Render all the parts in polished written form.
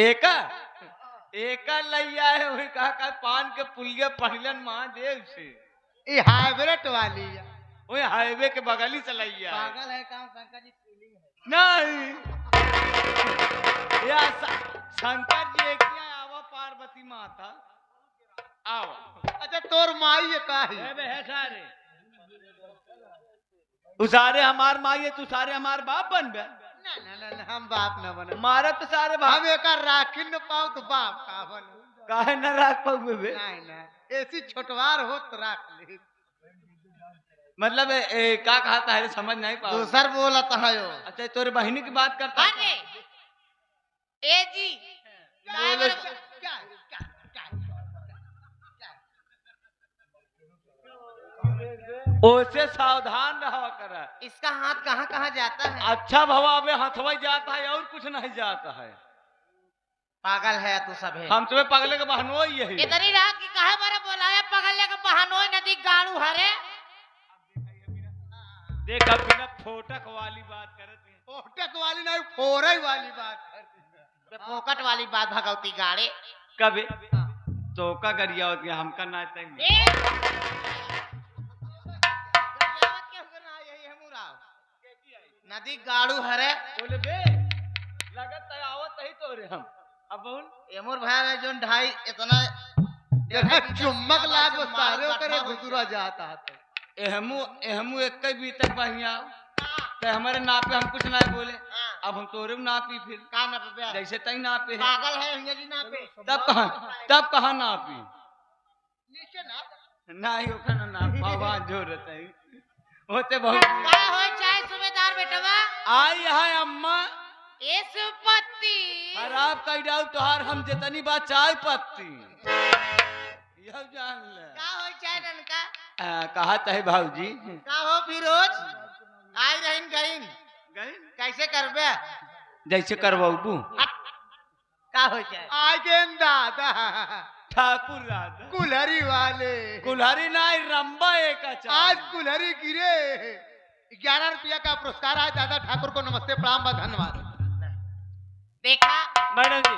एका एका लैया है वही कहा पान के पुलिया पहलन महादेव से ये हाइब्रिड वाली है। वही हाईवे के बगल ही से लैया है। पागल है काम शंकर जी फीलिंग है। नहीं या शंकर जी एक आवा पार्वती माता आओ। अच्छा तोर माई है का है सारे उसारे हमार माई है तू सारे हमार बाप बन बे। ना ना ना ना, हम बाप न बने। मारा तो सारे हम बाप एक राखी न पाओ तो बाप का बने। काहे न राख पाऊ बे। नहीं ना ऐसी छोटवार हो तो राख ले। मतलब क्या कहता है समझ नहीं पाओ। दूसर बोलता है यो। अच्छा तोरे बहनी की बात करता है। अरे ए जी बोले ओसे सावधान रहा कर। इसका हाथ कहाँ कहाँ जाता है? अच्छा भवा में हथवा जाता है और कुछ नहीं जाता है। पागल है तू सब है। हम तुम्हें पगले के बहनों यही इधर ही रहा कि काहे बारे बोलाया पगले के बहानों नदी गाड़ू हरे। देख अब बिना फोटक वाली बात करते हैं। फोटक वाली नहीं फोरे वाली बात करती है। फोकट वाली बात भगवती गाड़े। कभी तो का गरिया होती है हमका ना तय नदी गाड़ू हरे बोले बे लगत है आवत ही तो रे हम अब बोल एमोर भाई में जोन ढाई इतना चुम्बक लाग सारे करे गुजरा जाता है। एहमू एहमू एक ही बीतक बहिया ते हमारे नापे हम कुछ नहीं बोले। अब हम तोरे में नापी फिर का ना पे जैसे तई नापे है। पागल है अंजलि ना पे। तब कहाँ नापी नीचे ना नहीं ओखना नाप आवाज जोरत है होते बहुत का हो चाहे सूबेदार बेटवा आई है अम्मा इस पत्ती खराब कर जाऊ तोहार हम जितनी बात चाय पत्ती यह जान ले का हो चाहे ननका कहा है भाऊजी का हो फिरोज आई रहीन गईन गई कैसे करबे जैसे करवाबू का हो जाए आज दादा ठाकुर राधा कुल्हरी वाले कुल्हारी नहीं रंबा एक आज कुल्हरी गिरे 11 रुपया का पुरस्कार आज दादा ठाकुर को नमस्ते प्रणाम व धन्यवाद। देखा मैडम जी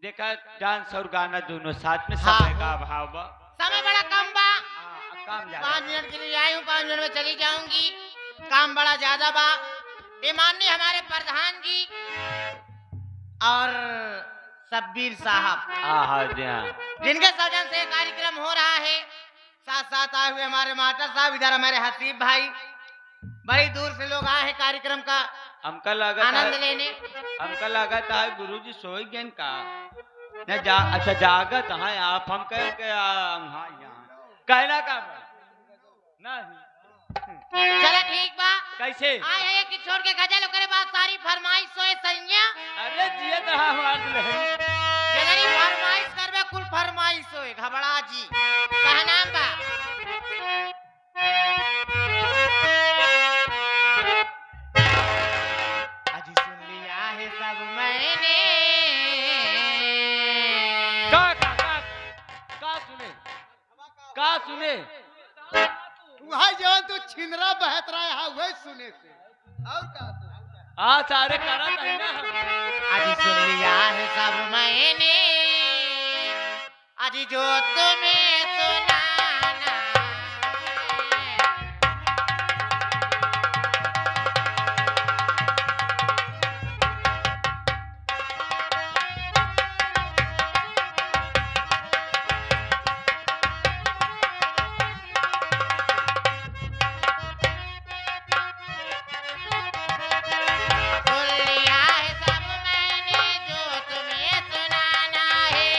देखा डांस और गाना दोनों साथ में समय का अभाव बा। समय बड़ा कम बा। काम ज्यादा 5 मिनट के लिए आई हूँ 5 मिनट में चली जाऊंगी। काम बड़ा ज्यादा बा। ये माननीय हमारे प्रधान जी और सब्बीर साहब हाँ जी हाँ जिनके सौजन से कार्यक्रम हो रहा है साथ साथ आए हुए हमारे मास्टर साहब इधर हमारे हसीब भाई बड़ी दूर से लोग आए हैं कार्यक्रम का हमका लगा आनंद लेने। हमका लगा था गुरुजी सोई गए का न जा अच्छा जागत हाँ आप हम कह के हाँ यहाँ कहना का नहीं चलो ठीक बा कैसे आए है कि छोड़ के गजल करे बाद सारी फरमाइश सोए सैया अरे जिया तो हमार ले जगरी फरमाइश करबे कुल फरमाइश होए घबरा जी कहा नाम बा अजी सुन लिया है सब मैंने का सुने वहाँ जवन तू छिनरा बहत रहा है वही सुने से और का हाँ सारे करा था ना अजी सुन लिया है सब मैंने अजी जो तुम्हें सुनाना सुन लिया है सब मैंने जो तुम्हें सुनाना है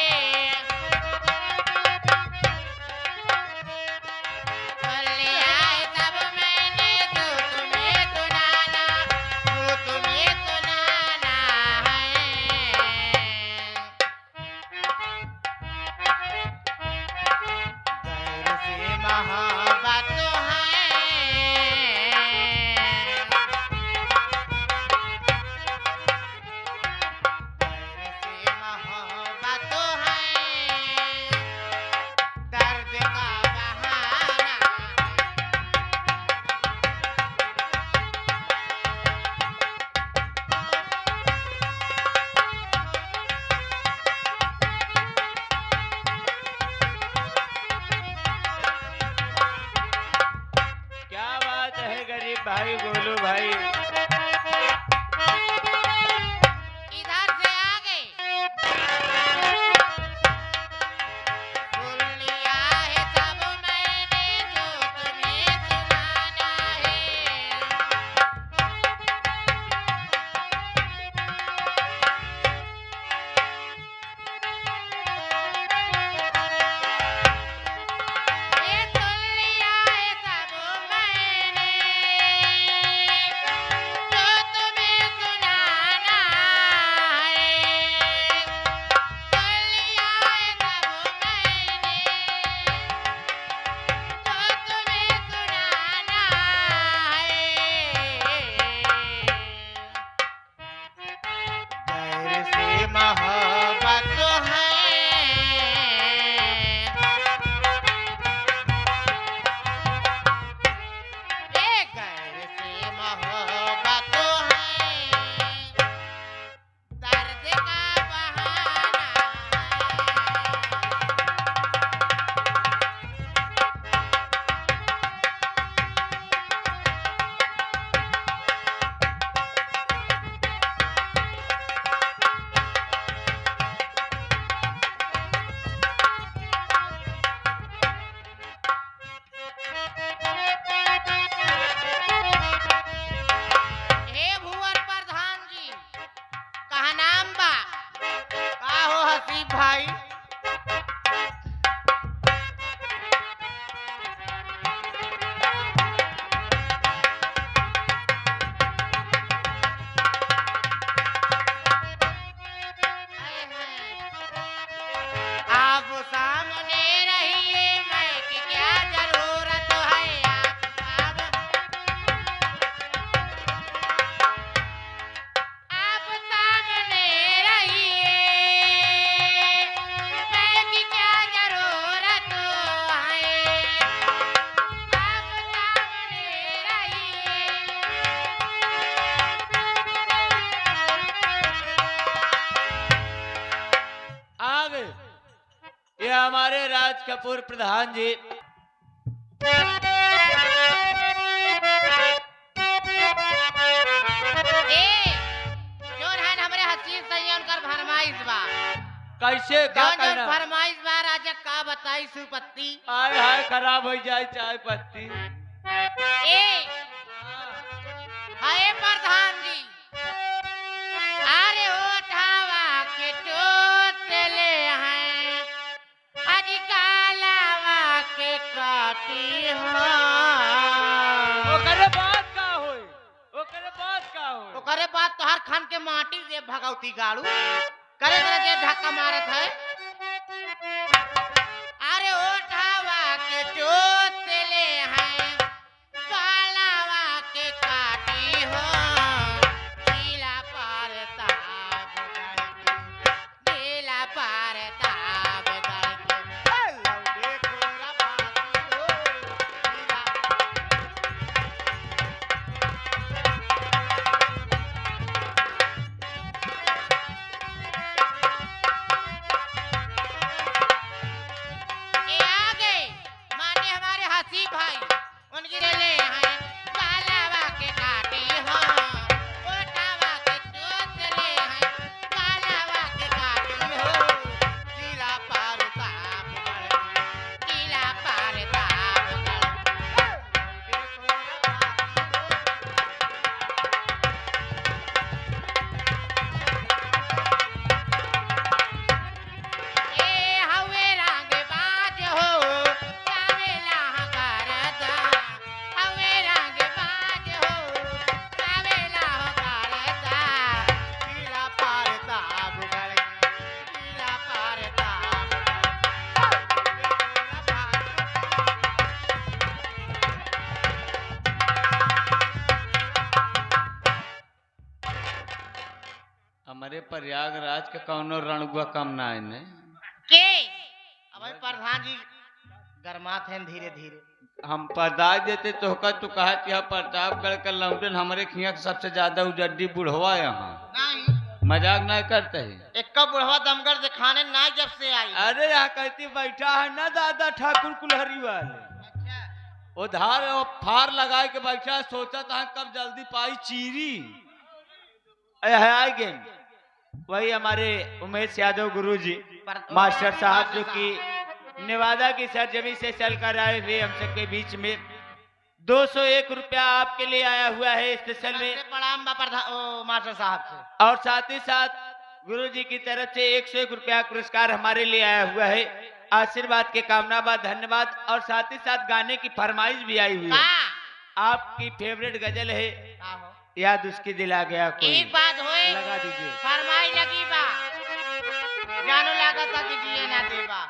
भाई बोलो भाई। इधर से आ गए। सुन लिया है सब मैंने जो तुम्हें सुनाना है। ये सुन लिया है सब मैंने जो तुम्हें सुनाना है। सुन लिया है सब मैंने जो तुम्हें सुनाना है। गैर से मोहब्बत है। ये गैर से मोहब्बत है। दर्द का बहाना है। हे भुवन प्रधान जी, कहा नाम बा? का हो हसीब भाई? आप सामने रहिए, मैं की क्या जरूरत है? आप सामने रहिए, मैं की क्या जरूरत है? आप सामने रहिए। आ गए ये हमारे राज कपूर प्रधान जी। जोन है हमरे हसीब सही उनकर फरमाइश बा। कैसे का जोन करना? फरमाइश बा राजा का बताई सुपत्ति। आय हाय खराब हो जाए चाय पत्ती। ए हाय प्रधान जी, अरे उठावा के चोटले हैं, आज कालावा के काटी हो। ओकरे बात का होई? ओकरे बात का होई? ओकरे बाद तोहर खान के माटी रे भगवती गाड़ू करे करे जे धक्का मारत है। अरे उठावा के चोटले हैं, कालावा के काटी हो। नीला पार ताब गई, नीला पार ताब गई। हेलो देखो रबाती हो। नीला ये आ गए माने हमारे हसीब भाई, उनकी ले हैं कालावा के काटी हो। उठावा के चोट ले हैं, कालावा के काटी हो। नीला पार ताप गई, नीला पार ताप गई। देखो ए हवे रंग बाज हो, कावेला करदा। हवे रंग बाज हो, कावेला करदा। नीला पार ताब गई, नीला पार ताब हमारे प्रयागराज के कौनो रणुआ कम ना है ने। के अब भाई प्रधान जी गरमात हैं धीरे धीरे। हम पदार्थ देते तो तू कहा कि प्रतापगढ़ का लौटन हमारे खिया के सबसे ज्यादा उजड्डी बुढ़वा यहाँ नहीं मजाक नहीं करते है। एक बुढ़वा दमगढ़ दिखाने ना जब से आई। अरे यहाँ कहती बैठा है ना दादा ठाकुर कुल्हरी वाले। अच्छा उधार और फार लगा के बैठा सोचा था कब जल्दी पाई चीरी है गेम। वही हमारे उमेश यादव गुरुजी मास्टर साहब जो कि नेवादा की सरजमी से चल कर आए हुए हम सबके बीच में 201 रुपया आपके लिए आया हुआ है स्पेशल में प्रणाम बा मास्टर साहब से। और साथ ही साथ गुरुजी की तरफ से 101 रुपया पुरस्कार हमारे लिए आया हुआ है। आशीर्वाद के कामना बा धन्यवाद। और साथ ही साथ गाने की फरमाइश भी आई हुई है। आपकी फेवरेट गजल है याद उसकी दिला गया कोई। एक बात होए लगा दीजिए। फरमाई लगी बा जानो लागत कि जिए ना देबा।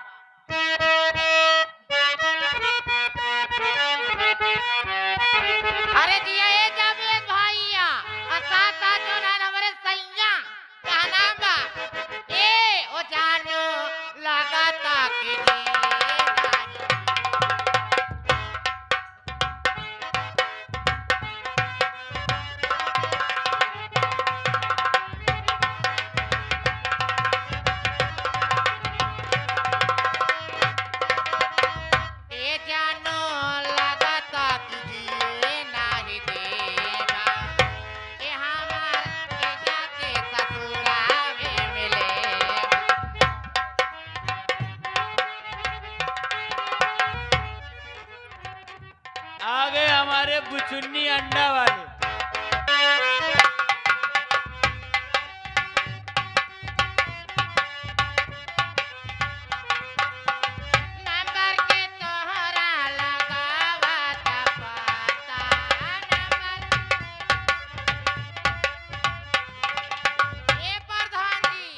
अरे जिया ए जावेद भैया साथ जो ना हमारे सैया का नाम बा ए ओ जानो लागत कि जिए आगे हमारे बुचुन्नी अंडा वाले। नंबर के तोहरा लगावत पता नंबर ए प्रधान जी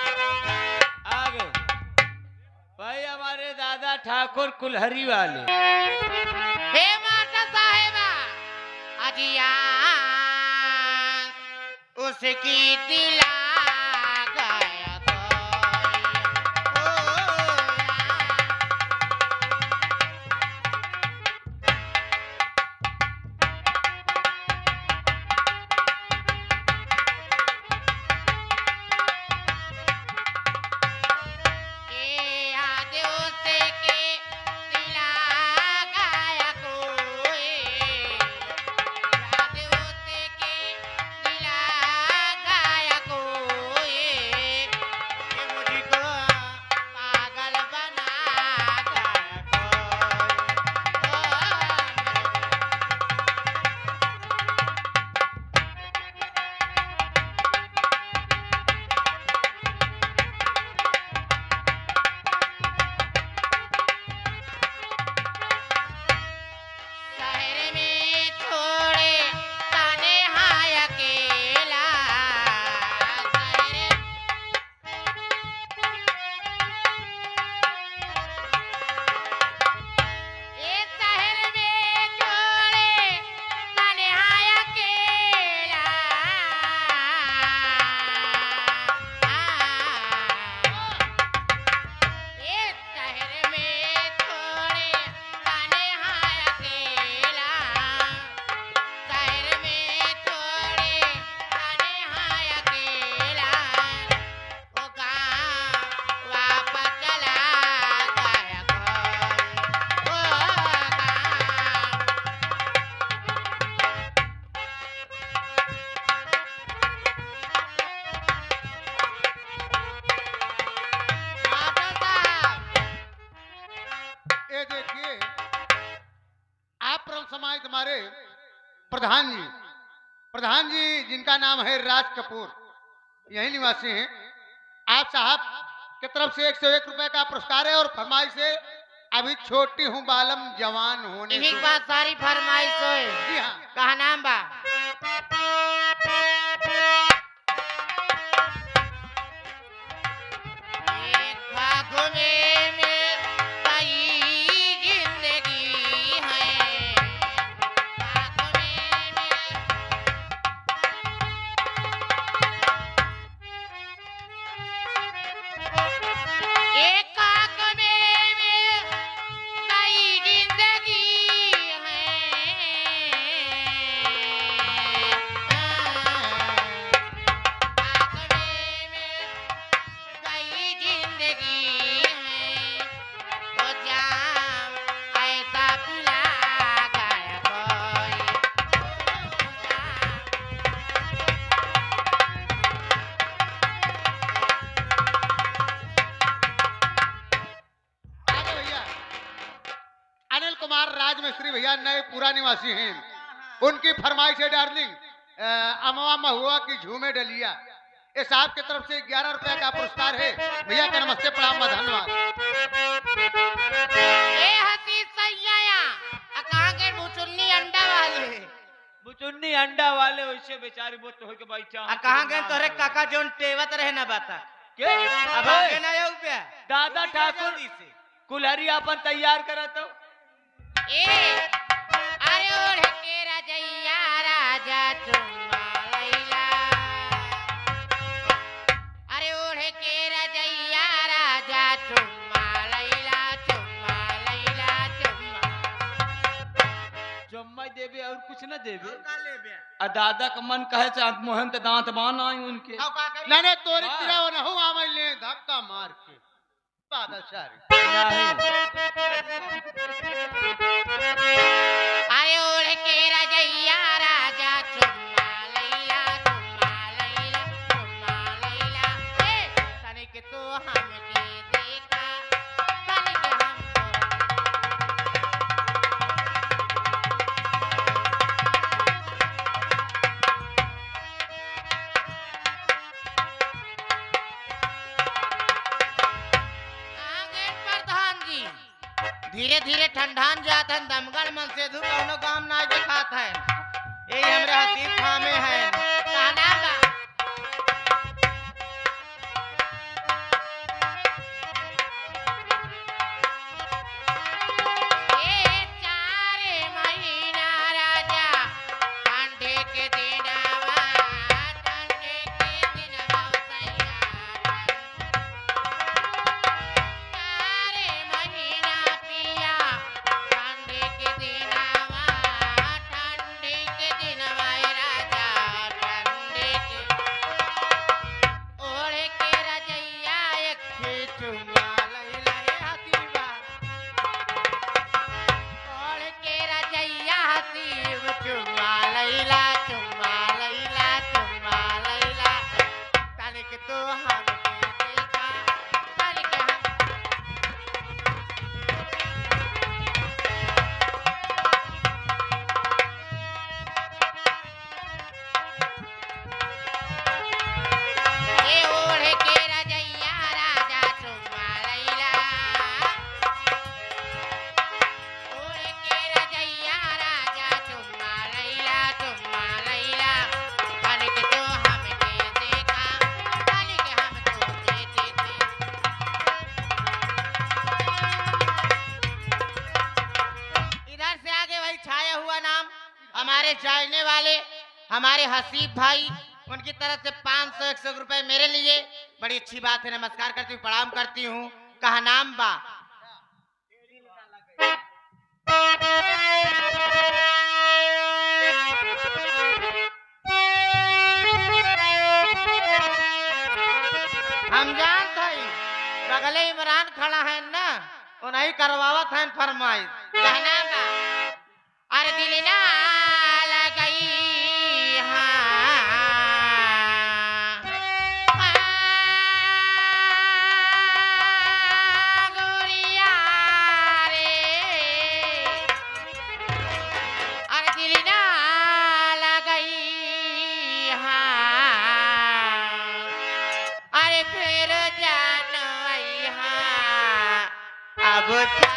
आगे भाई हमारे दादा ठाकुर कुल्हरी वाले। हे माता साहेबा अजिया उसकी दिला गया कोई ए याद उसे के दिला गया कोई याद उसे के दिला गया कोई कि मुझको पागल बना गया शहर में छोड़े ताने हाय अकेला शहर ए शहर में छोड़े ताने हाय अकेला ए शहर में छोड़े ताने हाय अकेला शहर में छोड़े ताने हाय अकेला ओ गाँव वापस चला गया कोई ओ गाँव मास्टर साहब ये देखिए आप प्रभु समाज हमारे प्रधान जी जिनका नाम है राज कपूर यही निवासी हैं। आप साहब की तरफ से 101 रुपए का पुरस्कार है और फरमाइश से अभी छोटी हूँ बालम जवान होने इन्हीं दो। के पास सारी फरमाइश होए जी हाँ कहा नाम बा एक फागुने में कई जिंदगी है फागुने में एक फागुने में कई जिंदगी है शेखपुरा निवासी हैं, उनकी फरमाइश है डार्लिंग अमवा महुआ की झूमे डलिया। ये साहब की तरफ से 11 रुपए का पुरस्कार है। भैया का नमस्ते प्रणाम धन्यवाद। ए हसी सैया कहां के बुचुन्नी अंडा वाले बुचुन्नी अंडा वाले वैसे बेचारी वो तो हो के भाई चाह कहां गए तोरे काका जोन टेवत रहे ना बता के अब आगे ना आऊ पे दादा ठाकुर कुल्हरी अपन तैयार करा तो ए अरे ओढ़ के राजैया राजा चुम्मा लैला अरे ओढ़ के राजैया राजा चुम्मा लैला चुम्मा लैला चुम्मा जम्मा देवे और कुछ न देवे आ दादा का मन कहे से मोहन ते दांत बान आई उनके ना ना तोरी तिरा न हो आमई ले धक्का मार के पागल सारी अरे ओढ़ के राजैया राजा चुम्मा लैला चुम्मा लैला चुम्मा लैला ए तनिक तो हमके देखा तनिक आगे प्रधान जी धीरे धीरे ठंडान जात है दमगढ़ मन से धू कौनो काम ना दिखात है यही हमरे हसीब थामे है कहना बा ए 4 महीना राजा ठंडे के दिनवा ठंडे के दिनवा सैया 4 महीना पिया ठंडे के दिनवा ठंडे के दिनवा राजा ठंडे के ओढ़े के रजैया एक चुम्मा लैला हसीबा ओढ़ के रजैया हसीब चुम्मा लैला चुम्मा लैला चुम्मा लैला तनिक तो हमके देखा तनिक हम ए ओढ़ के रजैया राजा चुम्मा लैला ओढ़ के रजैया राजा चुम्मा लैला तनिक तो हमके देखा तनिक हम तो देते थे इधर से आगे वही छाया हुआ नाम हमारे जानने वाले हमारे हसीब भाई उनकी तरफ से 500-100 रुपए मेरे लिए बड़ी अच्छी बात है। नमस्कार करती हूँ प्रणाम करती हूँ कहा नाम बा हम जानते हैं बगले इमरान खड़ा है ना उन्हीं करवावत है फरमाइश कहना बा अरे दिल ना लगई गोरिया रे अरे दिल ना लगई अरे फिर जान अब जा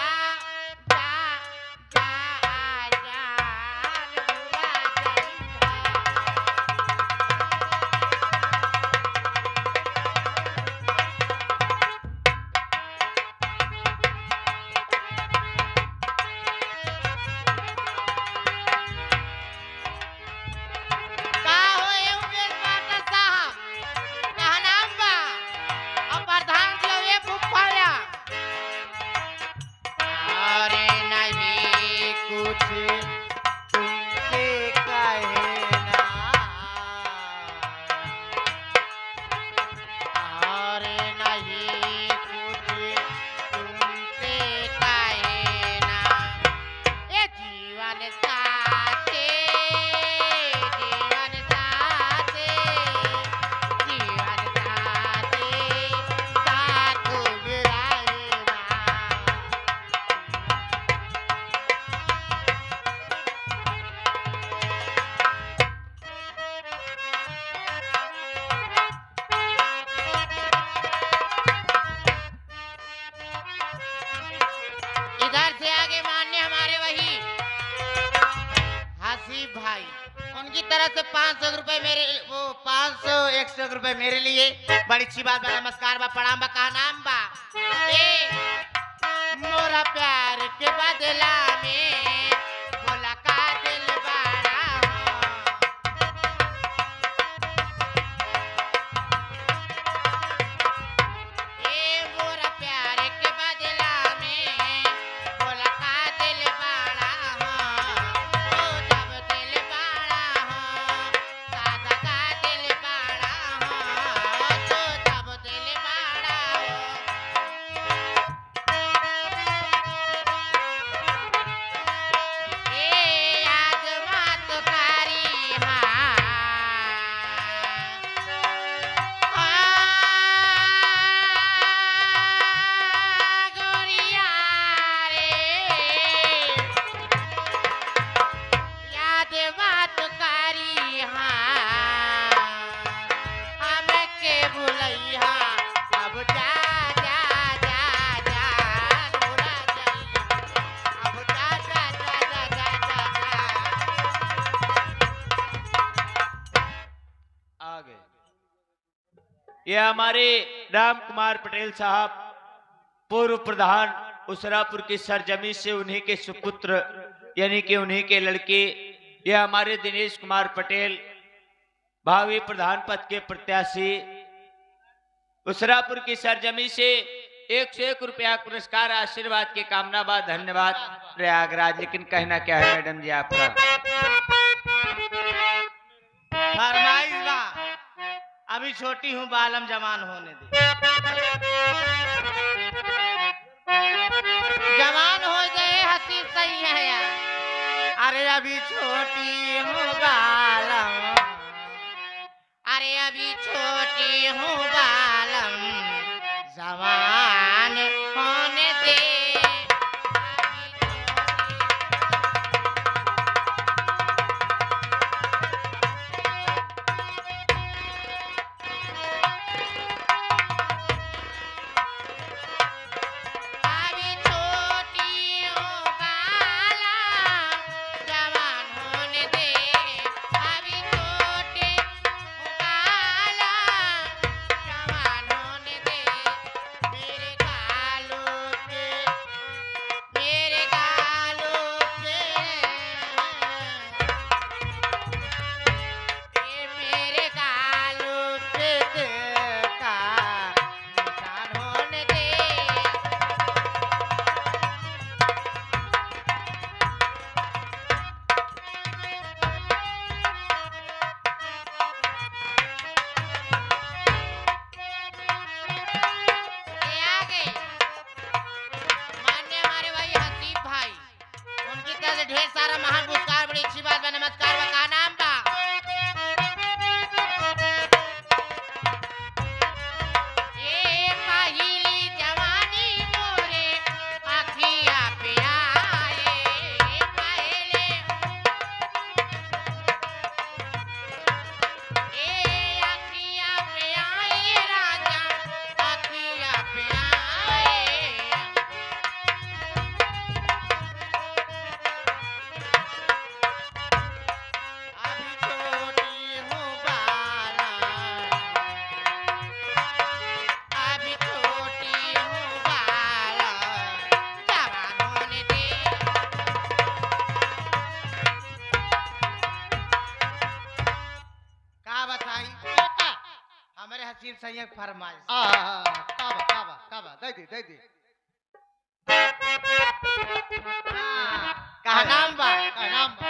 भाई, उनकी तरफ से 500 रुपए मेरे, वो 500 100 रुपए मेरे लिए। बड़ी अच्छी बात बा, नमस्कार बा, प्रणाम बा, का नाम बा ए मोरा प्यार के बदला में बोला का दिल बड़ा हो। ए मोरा प्यार के बदला में बोला का दिल बड़ा हो। तो जब दिल बड़ा हो दादा का दिल बड़ा हो। तो जब दिल बड़ा हो ए याद मत करी हाँ गुड़िया रे याद मत करी हाँ हमके भुलैया अब जा जा जा जा भुला जाई अब जा जा जा जा जा जा आगे ये हमारे राम कुमार पटेल साहब पूर्व प्रधान उसरापुर की सरजमी से उन्हीं के सुपुत्र यानी कि उन्हीं के लड़के ये हमारे दिनेश कुमार पटेल भावी प्रधान पद के प्रत्याशी उसरापुर की सरजमी से 101 रुपया पुरस्कार आशीर्वाद के कामना बाद धन्यवाद प्रयागराज। लेकिन कहना क्या है मैडम जी आपका? फरमाइश बा, अभी छोटी हूँ बालम जवान होने दे। जवान हो गए हंसी सही है यार। अरे अभी छोटी हूँ बालम, अरे अभी छोटी हूँ बालम जवान होने दे। अभी छोटी अभी छोटी हूँ बालम जवान होने दे। अभी छोटी हूँ बालम जवान होने दे। मेरे गालों पे मेरे गालों पे मेरे गालों पे दिल का निशान होने दे। ये आ गए मान्य हमारे भाई हसीब भाई, उनकी तरफ से ढेर सारा महान पुरस्कार। बड़ी अच्छी बात बा, नमस्कार बा, का नाम बा ये पहिली जवानी मोरे आखिया पे आए। पहले ए आखिया पे आए राजा आखिया पे आए। अभी छोटी हूँ बालम, अभी छोटी हूँ बालम जवान होने दे। का बताई का हमारे हसीन संयक फरमाइश। काबा दे दी का नाम बा का नाम बा?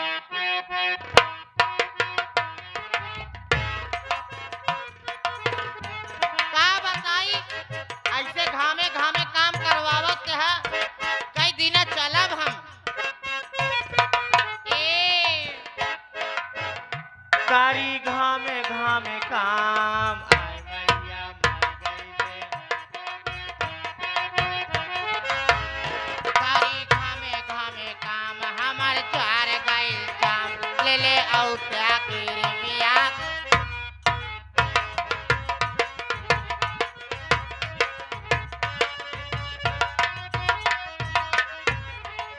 का बताई ऐसे घामे घामे काम करवावत है। कई दिन चलब हम ए सारी घामे घामे काम आय मैया मर गई रे। सारी घामे घामे काम हमार चार गइल काम ले ले औ त्या केरे मिया।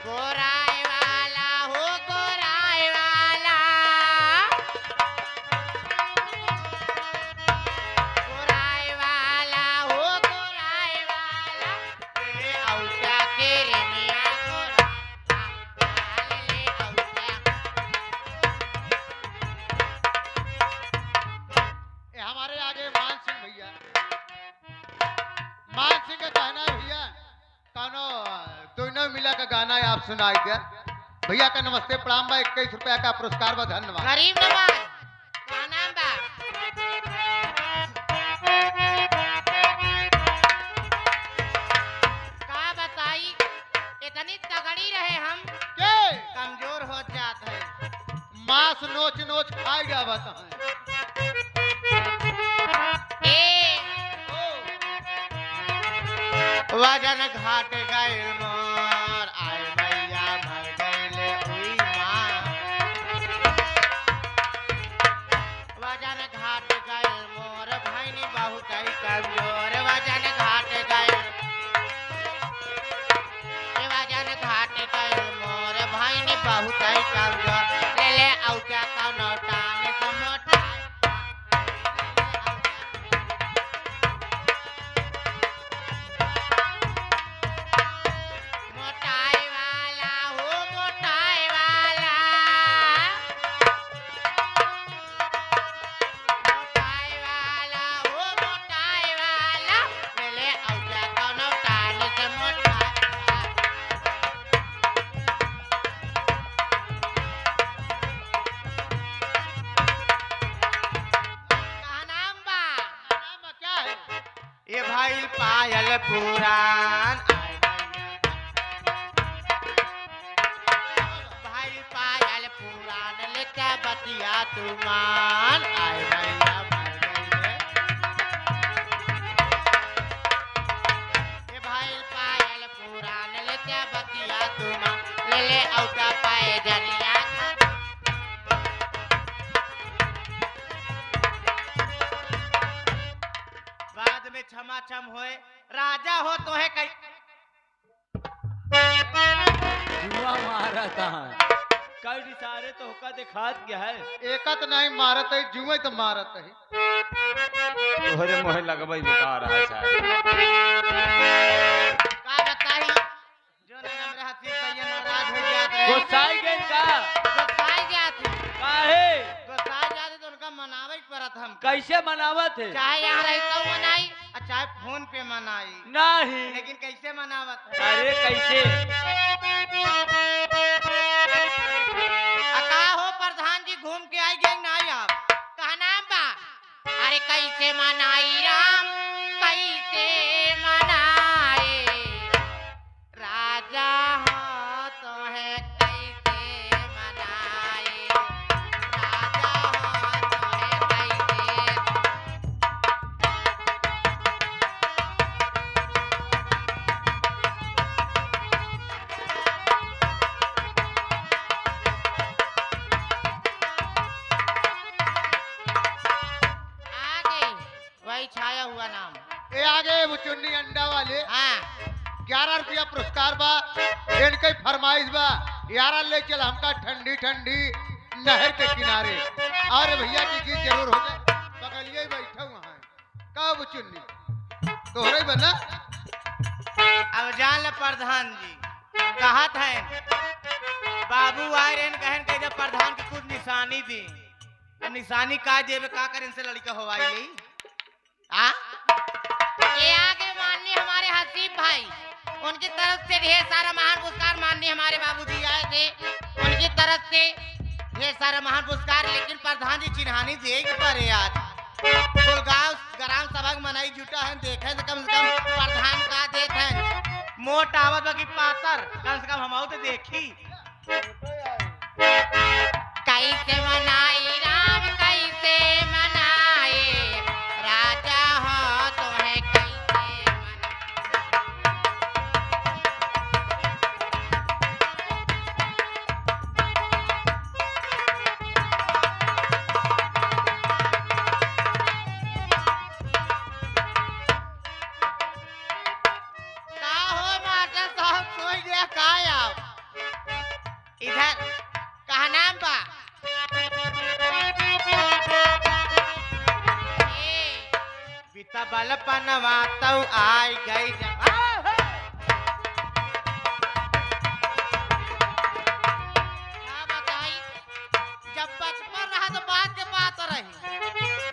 गोराई वाला हो गोराई वाला आप सुनाई दे। भैया का नमस्ते प्रणाम बा, 21 रुपया का पुरस्कार बा, धन्यवाद। गरीब नवाज का नाम बा का बताई इतनी तगड़ी रहे हम के कमजोर हो जात है। मांस नोच नोच खाई जावत है। ए वजन घाट गए मोर आए भैया मर गईले उई माँ। वजन घाट गए मोर भैनी बहुत ही कमजोर वजन घाट गए वजन घाट गए मोर भैनी बहुत ही कमजोर ले ले औटा कौनो टाने से मोटा मोटाई वाला हो मोटाई वाला मोटाई वाला हो मोटाई वाला ले ले औटा कौनो टाने से मोटा का नाम बा नाम क्या है? ये भाई पायल पुराण भाई पायल पुराण लेके बतिया तुमान आए भैया मर गईले। ये भाई पायल पुराण लेके बतिया तुमान ले ले औटा पाए जनिया बाद में क्षमा क्षम होए राजा हो तो है कई जुआ मारा कहाँ कई इशारे तो होका दिखात क्या है एकत नहीं मारत है, जुए तो मारत है। तोहरे मोहे लगबई बेकार है शायद। का बताई जो ने हमरा हाथी भैया नाराज हो जात रहे गुस्साई गई का गुस्साई जात काहे गुस्साई जात तो उनका मनावे ही पड़त हम कैसे मनावत है चाहे यहाँ रही तो मनाई और चाहे फोन पे मनाई नहीं लेकिन कैसे मनावत है अरे कैसे का हो प्रधान जी घूम के आई गए ना आप कहा नाम बा अरे कैसे मनाई राम कैसे मनाए राजा हो तो है कैसे मनाए राजा हो तो है कैसे आगे वही छाया हुआ नाम ये आगे वो चुन्नी अंडा वाले हाँ 11 रुपया पुरस्कार बा, इनके फरमाइश बा, यारा ले चल हमका ठंडी ठंडी नहर के किनारे। और भैया की गीत जरूर हो जाए, बगलिए बैठा वहाँ का वो चुन्नी तोहरे बना। अब जान ले प्रधान जी कहत है बाबू आए रेन कहन कह जब प्रधान के कुछ निशानी दी तो निशानी का जेबे का कर इनसे लड़का होवाई ली आ ये आगे माननीय हमारे हसीब भाई उनकी तरफ से ढेर सारा महान पुरस्कार माननीय हमारे बाबूजी आए थे उनकी तरफ से ढेर सारा महान पुरस्कार लेकिन प्रधान जी चिन्हानी देगी पर आज गुलगांव ग्राम सभा में मनाई जुटा है देखे तो कम से कम प्रधान का देत है मोट आवत बाकी पातर कम से कम हम तो देखी कैसे मनाई राम कैसे मनाए राजा हो तो है कैसे का हो मास्टर साहब सोच गया का आओ इधर कहा नाम बा पिता बल पनवा तो आई गई जब क्या बताई जब बचपन रहा तो बात के बात रही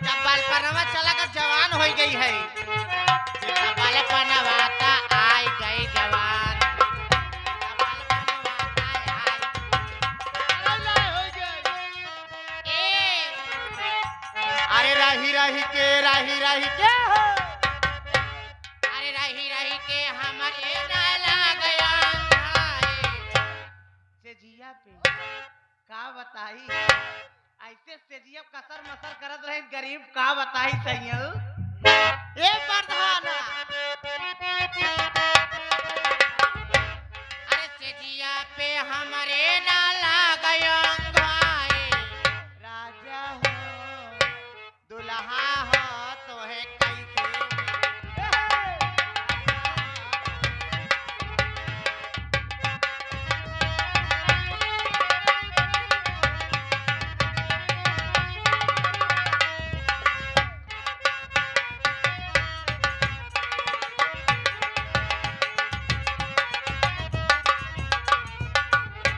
जब बल पनवा चला कर जवान हो गई है पिता बल पनवा तो आई गई जवान पिता बल पनवा अरे रही रही के हो अरे रही के हमारे नाला गया सेजिया पे का बताई ऐसे सेजिया कसर मसर करत रहे गरीब का बताई सैया ए प्रधाना अरे सेजिया पे हमारे नाला गया राजा हो दुल्हा हो तो है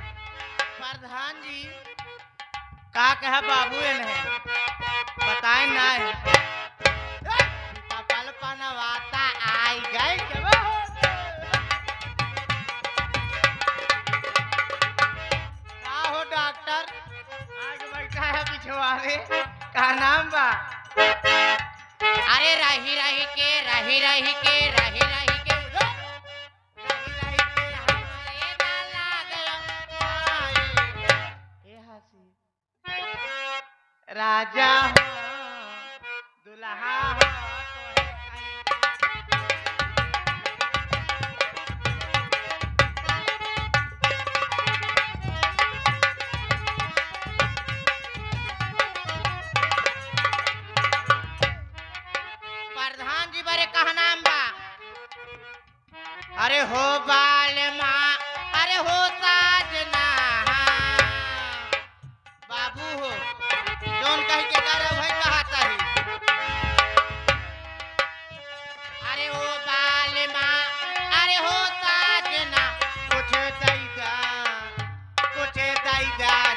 प्रधान जी का कहा बाबू इन्हें बताए ना है कपल पनवाता आई गए का हो डॉक्टर आज बैठा है पिछवाड़े का नाम बा अरे रही के हमारे नाला गया ए हसी राजा हो दुल्हा हो तो है प्रधान जी बड़े कहा नाम बा अरे हो बाल माँ अरे हो साजना बाबू हो जौन कह के करे भाई कहता है अरे हो बाल माँ अरे हो साजना कुछ दैदा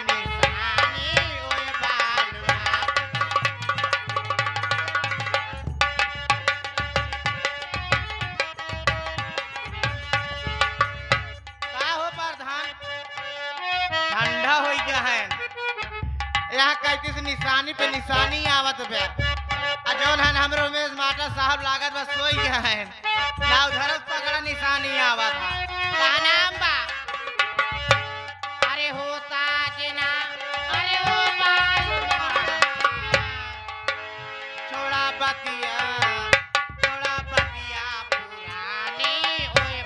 निशानी ओए बाल माँ का हो प्रधान ठंडा हो गया है यहाँ कहती से निशानी पे निशानी आवत बे जौन है हमरे उमेश मास्टर साहब लागत बस सोई गया है ना उधर पकड़ा निशानी आवत का नाम बा अरे हो साजना अरे हो बालुआ छोड़ा बतिया पुरानी ओए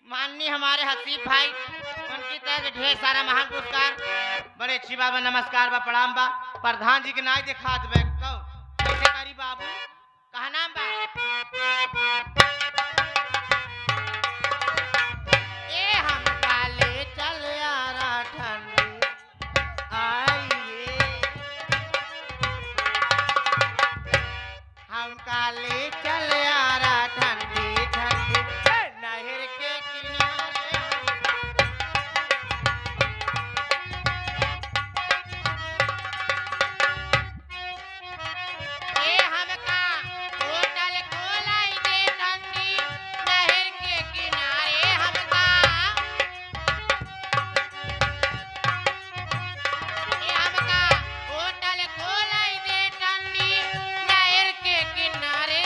माननीय हमारे हसीब भाई उनकी तरफ से ढेर सारा महान पुरस्कार बड़े अच्छी बाबा नमस्कार बा प्रणाम बा प्रधान जी के नाय देखा देबे कैसे करी बाबू कहा नाम बा ए हम काले चल यारा ठंडी आइए हम काले चल यारा ठंडी नहर के किनारे ए हमका होटल खोलाई दे ठंडी नहर के किनारे हमका ए हमका होटल खोलाई दे ठंडी नहर के किनारे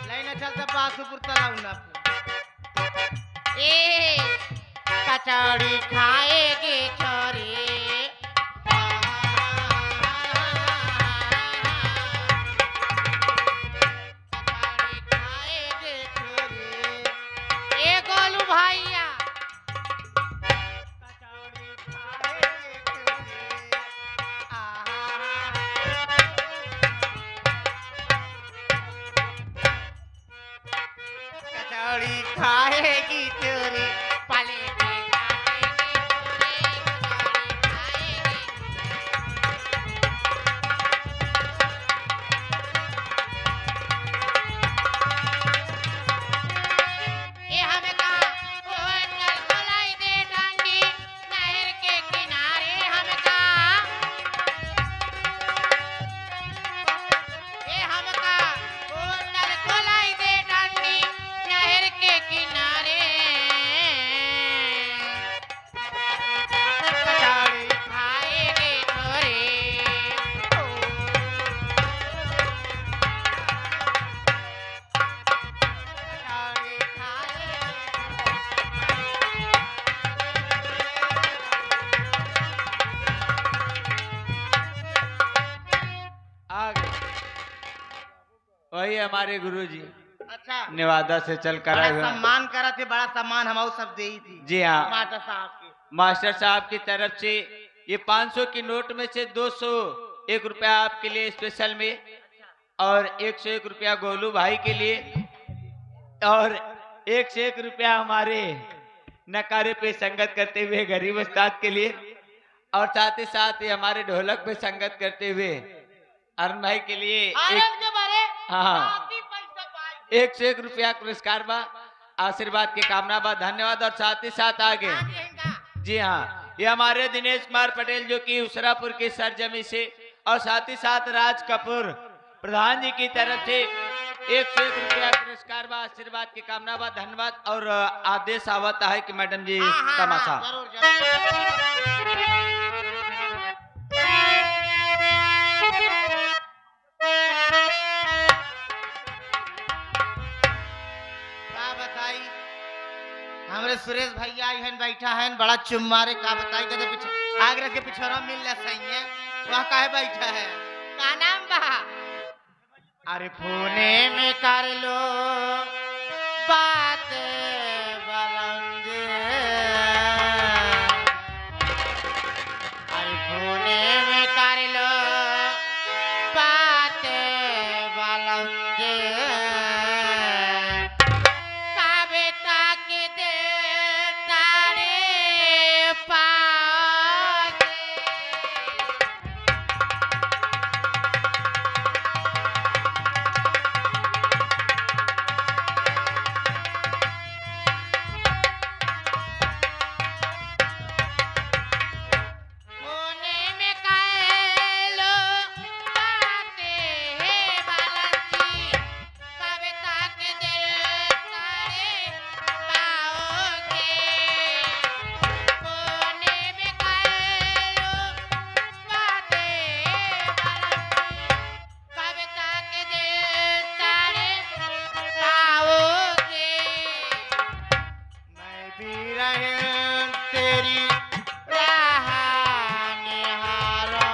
लाइन चलता बासुपुर तलाव ना ए कचौड़ी खाएगी छोरी कचौड़ी खाएगी छोरी ए गोलू भैया कचौड़ी खाएगी छोरी कचौड़ी खाएगी चोरी पलेटी वही हमारे गुरुजी अच्छा नेवादा से चल कर आए बड़ा हुए हैं। सम्मान करा थे, बड़ा सम्मान हम सब दे ही थी जी हाँ, मास्टर साहब के। मास्टर साहब की तरफ से ये 500 की नोट में से 201 रुपया आपके लिए स्पेशल में, और 101 रुपया गोलू भाई के लिए, और 101 रुपया हमारे नकारे पे संगत करते हुए गरीब उस्ताद के लिए, और साथ ही साथ ये हमारे ढोलक पे संगत करते हुए अरुण भाई के लिए हाँ 101 रुपया पुरस्कार बा, आशीर्वाद की कामना बा, धन्यवाद। और साथ ही साथ आगे जी हाँ, ये हमारे दिनेश कुमार पटेल जो कि उसरापुर की सरजमी से, और साथ ही साथ राज कपूर प्रधान जी की तरफ से 101 रुपया पुरस्कार बा, आशीर्वाद की कामना बा, धन्यवाद। और आदेश आवता है कि मैडम जी तमाशा जरूर जरूर। का बताई हमरे सुरेश भैया यहाँ बैठा है, बड़ा चुम्मारे का बताई कहते पीछे आगरा के पिछड़ा मिल ले सही है, वहाँ काहे बैठा है, का नाम बा? अरे पुणे में कर लो बात बलंग, अरे पुणे में कर लो बात बलंग, कविता के दे तारे पागे। कोने में कालो बाते है बालंची, कविता के दिल तारे पाओगे। कोने में कालो बाते है बालंची, कविता के दिल तारे पाओगे। मैं भी रहूं तेरी राह निहारा,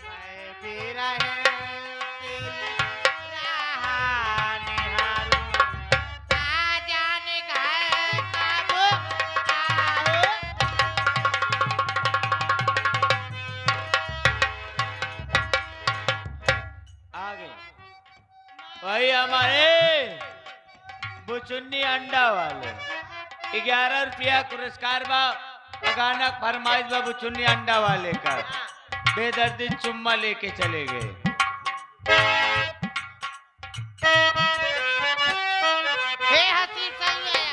मैं भी रहूं तेरी राह निहारूं, आ जाने घर कब आओ। आगे वही हमारे बुचुन्नी अंडा वाले 11 रुपया पुरस्कार बा, गाना फरमाइश बा बुचुन्नी अंडा वाले का, बेदर्दी चुम्मा लेके चले गए। हे हंसी सैया,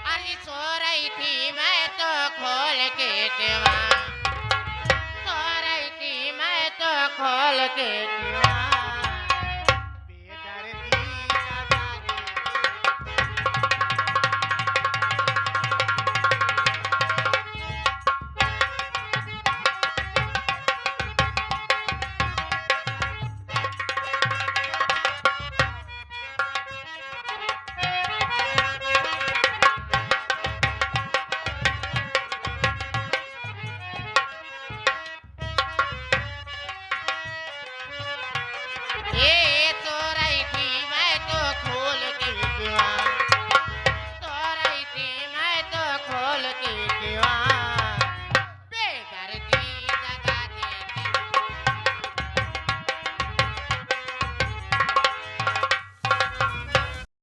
अरे सो रही थी मैं तो खोल के केवाड़, सो रही थी मैं तो खोल के केवाड़।